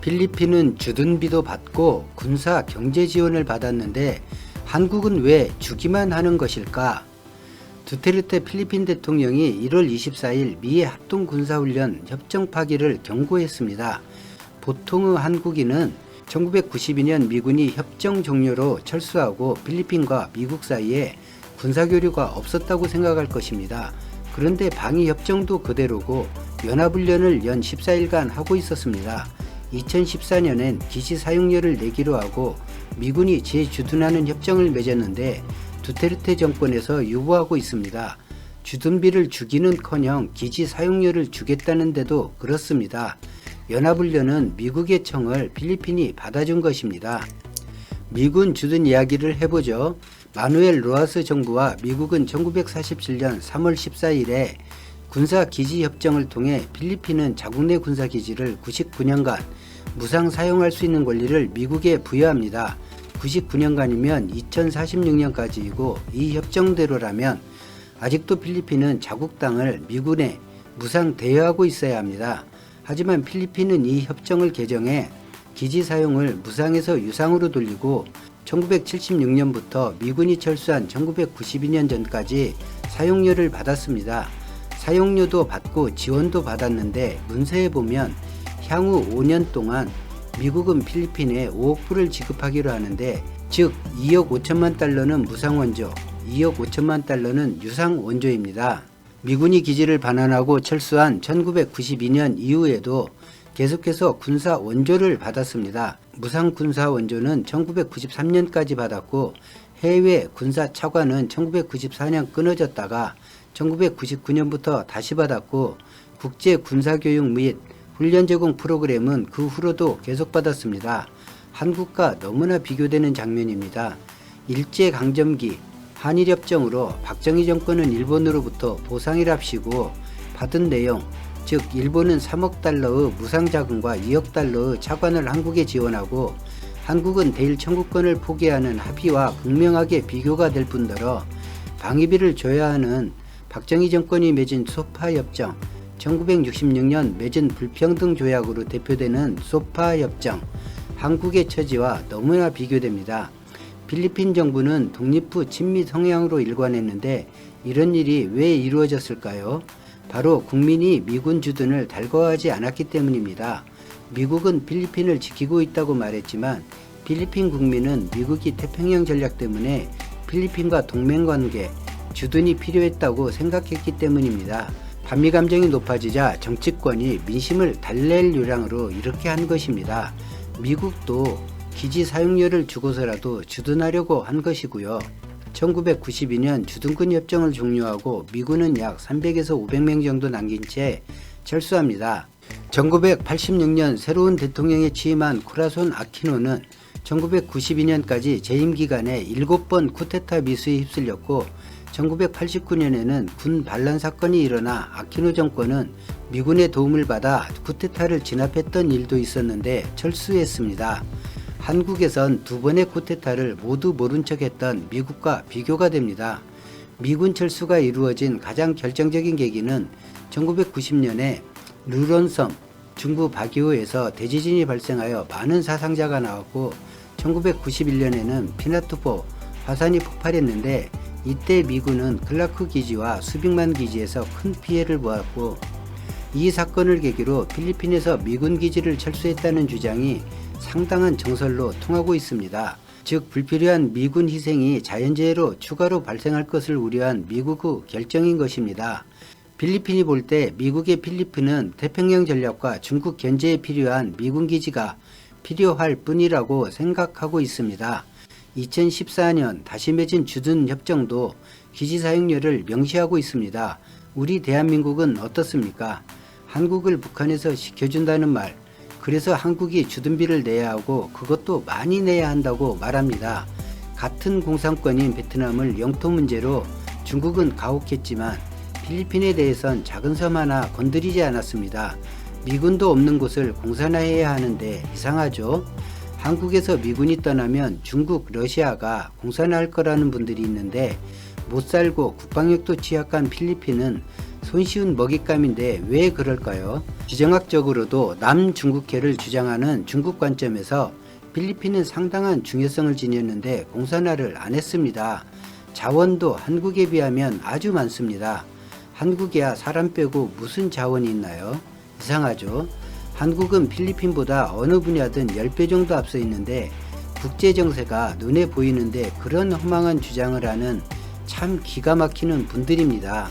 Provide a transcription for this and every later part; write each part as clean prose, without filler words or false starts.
필리핀은 주둔비도 받고 군사 경제 지원을 받았는데 한국은 왜 주기만 하는 것일까? 두테르테 필리핀 대통령이 1월 24일 미의 합동군사훈련 협정 파기를 경고했습니다. 보통의 한국인은 1992년 미군이 협정 종료로 철수하고 필리핀과 미국 사이에 군사교류가 없었다고 생각할 것입니다. 그런데 방위협정도 그대로고 연합훈련을 연 14일간 하고 있었습니다. 2014년엔 기지 사용료를 내기로 하고 미군이 재주둔하는 협정을 맺었는데 두테르테 정권에서 유보하고 있습니다. 주둔비를 주기는커녕 기지 사용료를 주겠다는데도 그렇습니다. 연합훈련은 미국의 청을 필리핀이 받아준 것입니다. 미군 주둔 이야기를 해보죠. 마누엘 로하스 정부와 미국은 1947년 3월 14일에 군사기지협정을 통해 필리핀은 자국 내 군사기지를 99년간 무상 사용할 수 있는 권리를 미국에 부여합니다. 99년간이면 2046년까지이고 이 협정대로라면 아직도 필리핀은 자국 땅을 미군에 무상 대여하고 있어야 합니다. 하지만 필리핀은 이 협정을 개정해 기지 사용을 무상에서 유상으로 돌리고 1976년부터 미군이 철수한 1992년 전까지 사용료를 받았습니다. 사용료도 받고 지원도 받았는데 문서에 보면 향후 5년 동안 미국은 필리핀에 5억 불을 지급하기로 하는데 즉 2억 5천만 달러는 무상 원조, 2억 5천만 달러는 유상 원조입니다. 미군이 기지를 반환하고 철수한 1992년 이후에도 계속해서 군사 원조를 받았습니다. 무상 군사 원조는 1993년까지 받았고 해외 군사 차관은 1994년 끊어졌다가 1999년부터 다시 받았고 국제 군사교육 및 훈련 제공 프로그램은 그 후로도 계속 받았습니다. 한국과 너무나 비교되는 장면입니다. 일제강점기 한일협정으로 박정희 정권은 일본으로부터 보상이랍시고 받은 내용, 즉 일본은 3억 달러의 무상자금과 2억 달러의 차관을 한국에 지원하고 한국은 대일 청구권을 포기하는 합의와 극명하게 비교가 될 뿐더러 방위비를 줘야 하는 박정희 정권이 맺은 소파협정, 1966년 맺은 불평등 조약으로 대표되는 소파협정, 한국의 처지와 너무나 비교됩니다. 필리핀 정부는 독립 후 친미 성향으로 일관했는데 이런 일이 왜 이루어졌을까요? 바로 국민이 미군 주둔을 달궈하지 않았기 때문입니다. 미국은 필리핀을 지키고 있다고 말했지만 필리핀 국민은 미국이 태평양 전략 때문에 필리핀과 동맹관계, 주둔이 필요했다고 생각했기 때문입니다. 반미 감정이 높아지자 정치권이 민심을 달랠 요량으로 이렇게 한 것입니다. 미국도 기지 사용료를 주고서라도 주둔하려고 한 것이고요. 1992년 주둔권 협정을 종료하고 미군은 약 300에서 500명 정도 남긴 채 철수합니다. 1986년 새로운 대통령에 취임한 코라손 아키노는 1992년까지 재임 기간에 7번 쿠데타 미수에 휩쓸렸고 1989년에는 군 반란 사건이 일어나 아키노 정권은 미군의 도움을 받아 쿠데타를 진압했던 일도 있었는데 철수했습니다. 한국에선 두 번의 쿠데타를 모두 모른 척했던 미국과 비교가 됩니다. 미군 철수가 이루어진 가장 결정적인 계기는 1990년에 르론섬 중부 바기오에서 대지진이 발생하여 많은 사상자가 나왔고 1991년에는 피나투보 화산이 폭발했는데 이때 미군은 클라크 기지와 수빅만 기지에서 큰 피해를 보았고 이 사건을 계기로 필리핀에서 미군 기지를 철수했다는 주장이 상당한 정설로 통하고 있습니다. 즉 불필요한 미군 희생이 자연재해로 추가로 발생할 것을 우려한 미국의 결정인 것입니다. 필리핀이 볼 때 미국의 필리핀은 태평양 전략과 중국 견제에 필요한 미군 기지가 필요할 뿐이라고 생각하고 있습니다. 2014년 다시 맺은 주둔 협정도 기지 사용료를 명시하고 있습니다. 우리 대한민국은 어떻습니까? 한국을 북한에서 지켜준다는 말, 그래서 한국이 주둔비를 내야 하고 그것도 많이 내야 한다고 말합니다. 같은 공산권인 베트남을 영토 문제로 중국은 가혹했지만 필리핀에 대해선 작은 섬 하나 건드리지 않았습니다. 미군도 없는 곳을 공산화해야 하는데 이상하죠? 한국에서 미군이 떠나면 중국, 러시아가 공산화할 거라는 분들이 있는데 못 살고 국방력도 취약한 필리핀은 손쉬운 먹잇감인데 왜 그럴까요? 지정학적으로도 남중국해를 주장하는 중국 관점에서 필리핀은 상당한 중요성을 지녔는데 공산화를 안 했습니다. 자원도 한국에 비하면 아주 많습니다. 한국이야 사람 빼고 무슨 자원이 있나요? 이상하죠? 한국은 필리핀보다 어느 분야든 10배 정도 앞서 있는데 국제정세가 눈에 보이는데 그런 허망한 주장을 하는 참 기가 막히는 분들입니다.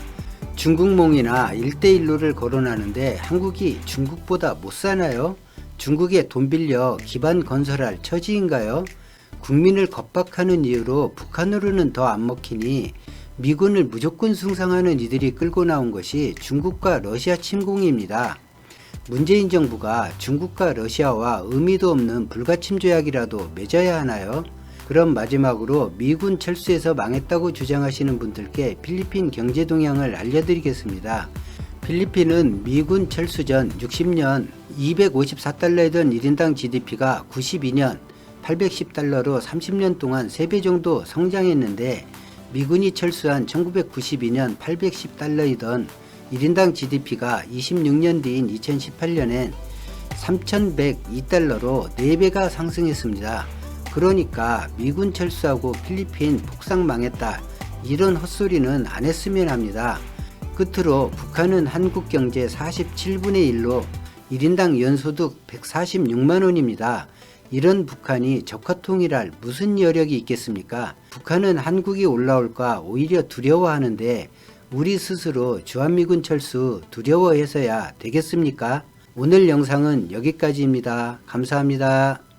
중국몽이나 1대1로를 거론하는데 한국이 중국보다 못 사나요? 중국에 돈 빌려 기반 건설할 처지인가요? 국민을 겁박하는 이유로 북한으로는 더 안 먹히니 미군을 무조건 숭상하는 이들이 끌고 나온 것이 중국과 러시아 침공입니다. 문재인 정부가 중국과 러시아와 의미도 없는 불가침 조약이라도 맺어야 하나요? 그럼 마지막으로 미군 철수에서 망했다고 주장하시는 분들께 필리핀 경제 동향을 알려드리겠습니다. 필리핀은 미군 철수 전 60년 254달러이던 1인당 GDP가 92년 810달러로 30년 동안 3배 정도 성장했는데 미군이 철수한 1992년 810달러이던 1인당 GDP가 26년 뒤인 2018년엔 3102달러로 4배가 상승했습니다. 그러니까 미군 철수하고 필리핀 폭삭 망했다 이런 헛소리는 안 했으면 합니다. 끝으로 북한은 한국 경제 47분의 1로 1인당 연소득 146만원입니다. 이런 북한이 적화통일할 무슨 여력이 있겠습니까? 북한은 한국이 올라올까 오히려 두려워하는데 우리 스스로 주한미군 철수 두려워해서야 되겠습니까? 오늘 영상은 여기까지입니다. 감사합니다.